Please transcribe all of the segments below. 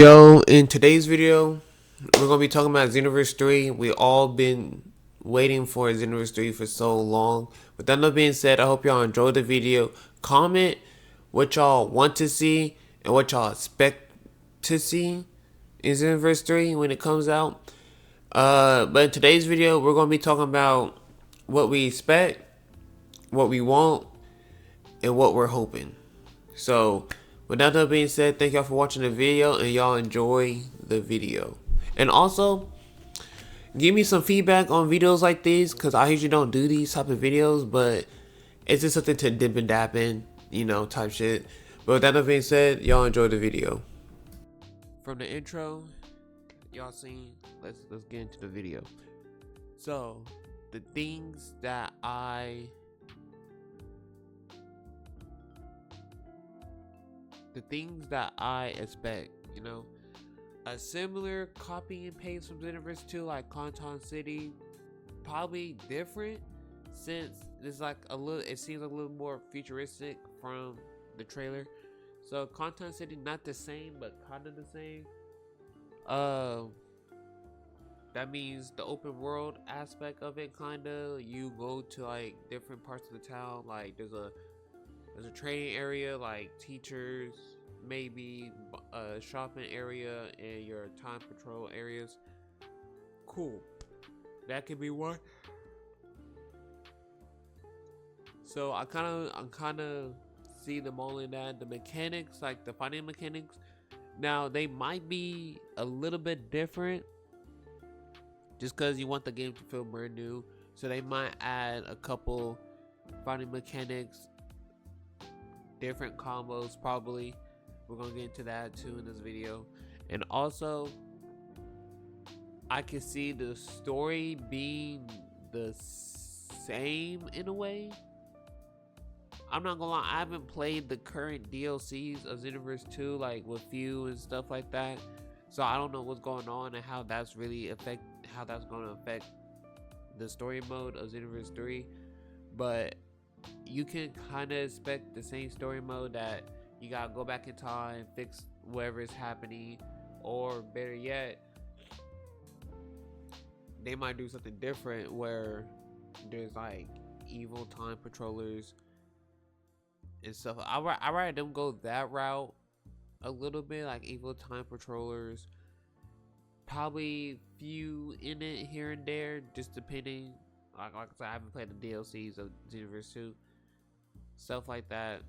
Yo, in today's video, we're gonna be talking about Xenoverse 3. We all been waiting for Xenoverse 3 for so long. With that being said, I hope y'all enjoyed the video. Comment what y'all want to see and what y'all expect to see in Xenoverse 3 when it comes out. But in today's video, we're gonna be talking about what we expect, what we want, and what we're hoping. So, with that being said, thank y'all for watching the video and y'all enjoy the video. And also, give me some feedback on videos like these because I usually don't do these type of videos, but it's just something to dip and dap in, type shit. But with that being said, y'all enjoy the video. From the intro, y'all seen, let's get into the video. So, the things that I expect, a similar copy and paste from Xenoverse 2 like Conton City, probably different since it's like it seems a little more futuristic from the trailer. So Conton City not the same but kind of the same. That means the open world aspect of it, kinda you go to like different parts of the town, like there's a training area, like teachers, maybe a shopping area, and your time patrol areas. Cool. That could be one. So I'm kind of see them all in that. The mechanics, like the fighting mechanics, now they might be a little bit different, just because you want the game to feel brand new. So they might add a couple fighting mechanics, different combos probably. We're gonna get into that too in this video. And also, I can see the story being the same in a way. I'm not gonna lie, I haven't played the current DLCs of Xenoverse 2, like with Few and stuff like that. So I don't know what's going on and how that's gonna affect the story mode of Xenoverse 3. But you can kind of expect the same story mode, that you gotta go back in time, fix whatever is happening, or better yet, they might do something different where there's like evil time patrollers and stuff. I rather them go that route a little bit, like evil time patrollers. Probably few in it here and there, just depending. Like I said, I haven't played the DLCs of Xenoverse 2, stuff like that.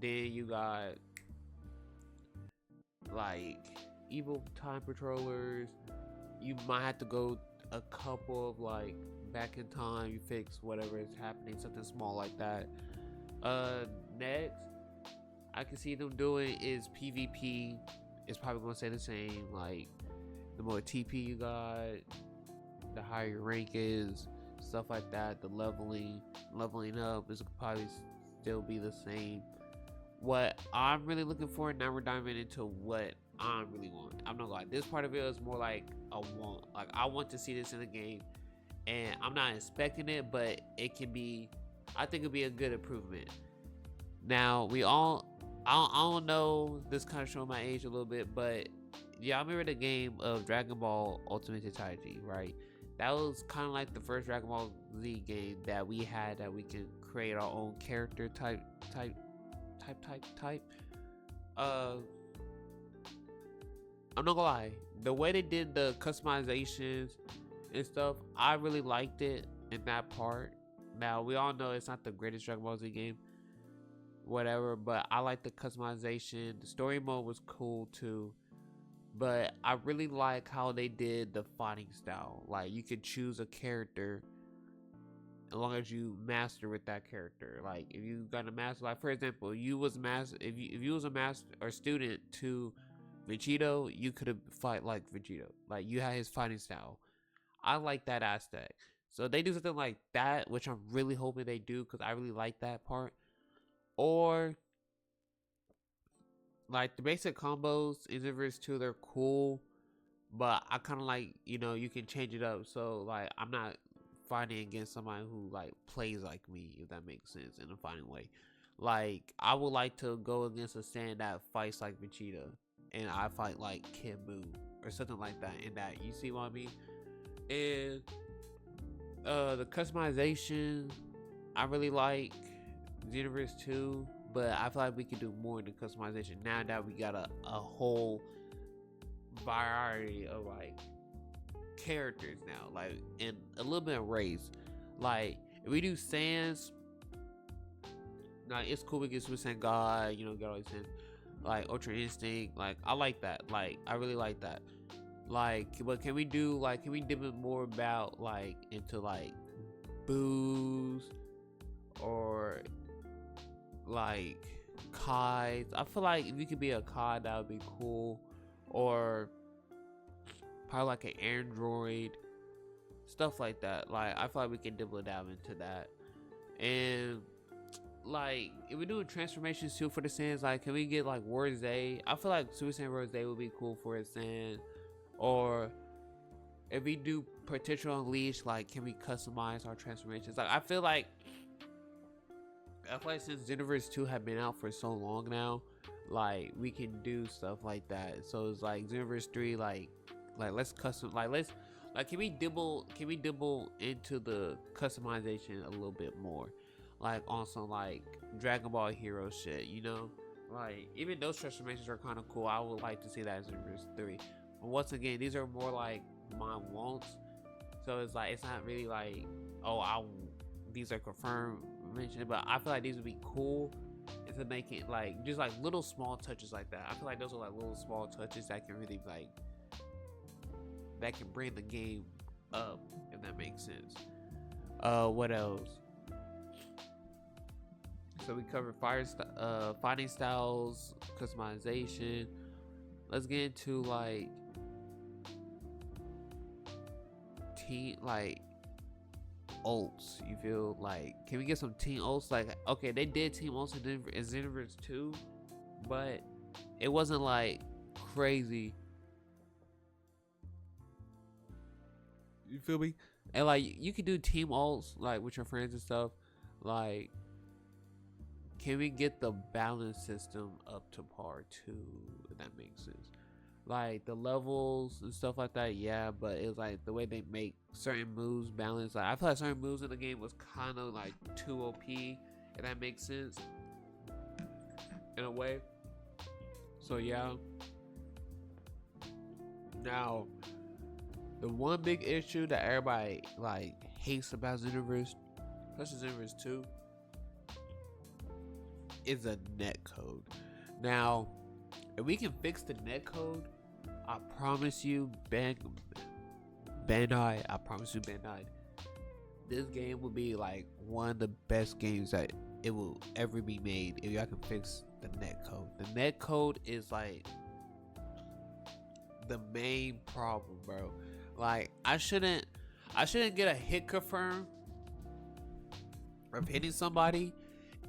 Then you got like evil time patrollers. You might have to go a couple of like back in time, you fix whatever is happening, something small like that. Next I can see them doing is PvP. It's probably gonna stay the same. Like the more TP you got, the higher your rank is, stuff like that. The leveling up is probably still be the same. What I'm really looking for, now we're diving into what I really want. I'm not like, this part of it is more like a want. Like I want to see this in the game, and I'm not expecting it, but it can be. I think it'd be a good improvement. Now I don't know. This kind of showing my age a little bit, but yeah, I remember the game of Dragon Ball Ultimate Tenkaichi, right? That was kind of like the first Dragon Ball Z game that we had, that we can create our own character type. I'm not gonna lie, the way they did the customizations and stuff, I really liked it in that part. Now we all know it's not the greatest Dragon Ball Z game, whatever, but I like the customization. The story mode was cool too, but I really like how they did the fighting style. Like you could choose a character as long as you master with that character. Like if you got a master, like for example, you was master. If you was a master or student to Vegeta, you could have fight like Vegeta. Like you had his fighting style. I like that aspect. So they do something like that, which I'm really hoping they do, because I really like that part. Or like the basic combos in Xenoverse 2, they're cool, but I kind of like, you can change it up. So like I'm not fighting against somebody who like plays like me, if that makes sense, in a fighting way. Like I would like to go against a Saiyan that fights like Vegeta, and I fight like Kid Buu or something like that. In that, you see what I mean? And the customization, I really like Xenoverse 2, but I feel like we could do more in the customization now that we got a whole variety of like characters now, like, and a little bit of race. Like if we do Sans, like it's cool, we get Super Saiyan God, you know, get all these things like Ultra Instinct. Like I like that. Like I really like that. Like, but can we dip it more about like into like Boos or like Kai's? I feel like if you could be a Kai, that would be cool. Or probably like an Android, stuff like that. Like I feel like we can dibble down into that. And like if we're doing transformations too for the Saiyans, like can we get like Rose? I feel like Super Saiyan Rose would be cool for a Saiyan. Or if we do potential unleash, like can we customize our transformations? Like I feel like since Xenoverse 2 have been out for so long now, like we can do stuff like that. So it's like Xenoverse 3, like let's custom, let's can we dibble into the customization a little bit more, like on some like Dragon Ball Hero shit, you know? Like even those transformations are kind of cool. I would like to see that in Xenoverse 3. But once again, these are more like my wants. So it's like it's not really like, oh, these are confirmed mentioned, but I feel like these would be cool and to make it like just like little small touches like that. I feel like those are like little small touches that can really like that can bring the game up, if that makes sense. What else? So we covered fighting styles, customization. Let's get into like team, like ults. You feel like, can we get some team ults? Like, okay, they did team ults in Xenoverse 2, but it wasn't like crazy. You feel me? And like you could do team ults like with your friends and stuff. Like, can we get the balance system up to par too? If that makes sense. Like the levels and stuff like that, yeah, but it's like the way they make certain moves balance. Like I feel like certain moves in the game was kind of like too OP, if that makes sense, in a way. So yeah. Now, the one big issue that everybody like hates about Xenoverse, especially Xenoverse 2, is a netcode. Now, if we can fix the netcode, I promise you, Bandai, this game will be like one of the best games that it will ever be made if y'all can fix the netcode. The netcode is like the main problem, bro. Like I shouldn't get a hit confirm of hitting somebody,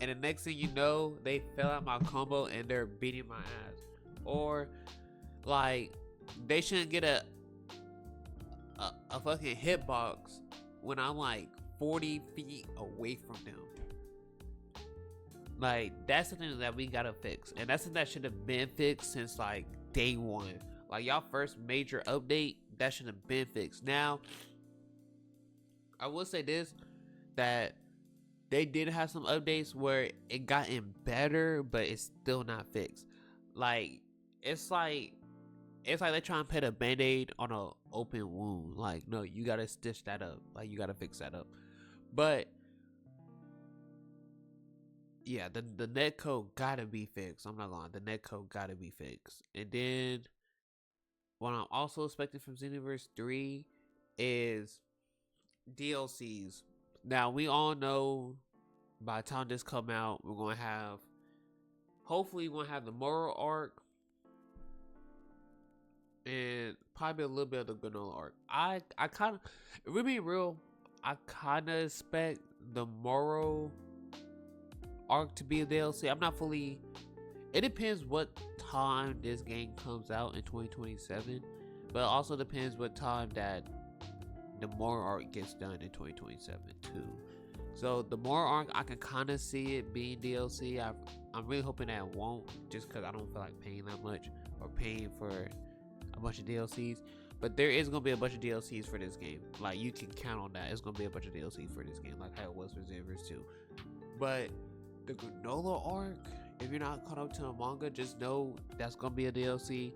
and the next thing you know, they fell out my combo and they're beating my ass. Or like they shouldn't get a fucking hitbox when I'm like 40 feet away from them. Like that's something that we gotta fix, and that's something that should have been fixed since like day one. Like y'all first major update, that should have been fixed. Now, I will say this, that they did have some updates where it gotten better, but it's still not fixed. Like it's like they're trying to put a band-aid on an open wound. Like, no, you gotta stitch that up. Like, you gotta fix that up. But yeah, the netcode gotta be fixed. I'm not lying. The netcode gotta be fixed. And then what I'm also expecting from Xenoverse 3 is DLCs. Now, we all know by the time this come out, we're gonna have, hopefully we're gonna have the Moral arc and probably a little bit of the Granola arc. I kind of, if we're being real, I kind of expect the Moral arc to be a DLC. I'm not fully, it depends what time this game comes out in 2027, but it also depends what time that the Moral arc gets done in 2027 too. So the more arc, I can kind of see it being DLC. I'm really hoping that it won't, just because I don't feel like paying that much or paying for a bunch of DLCs. But there is gonna be a bunch of DLCs for this game. Like, you can count on that. It's gonna be a bunch of DLCs for this game, like how it was for Xenoverse 2. But the Granola arc, if you're not caught up to a manga, just know that's gonna be a DLC.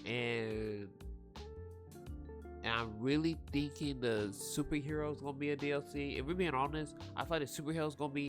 And I'm really thinking the superheroes gonna be a DLC. If we're being honest, I feel like the superheroes gonna be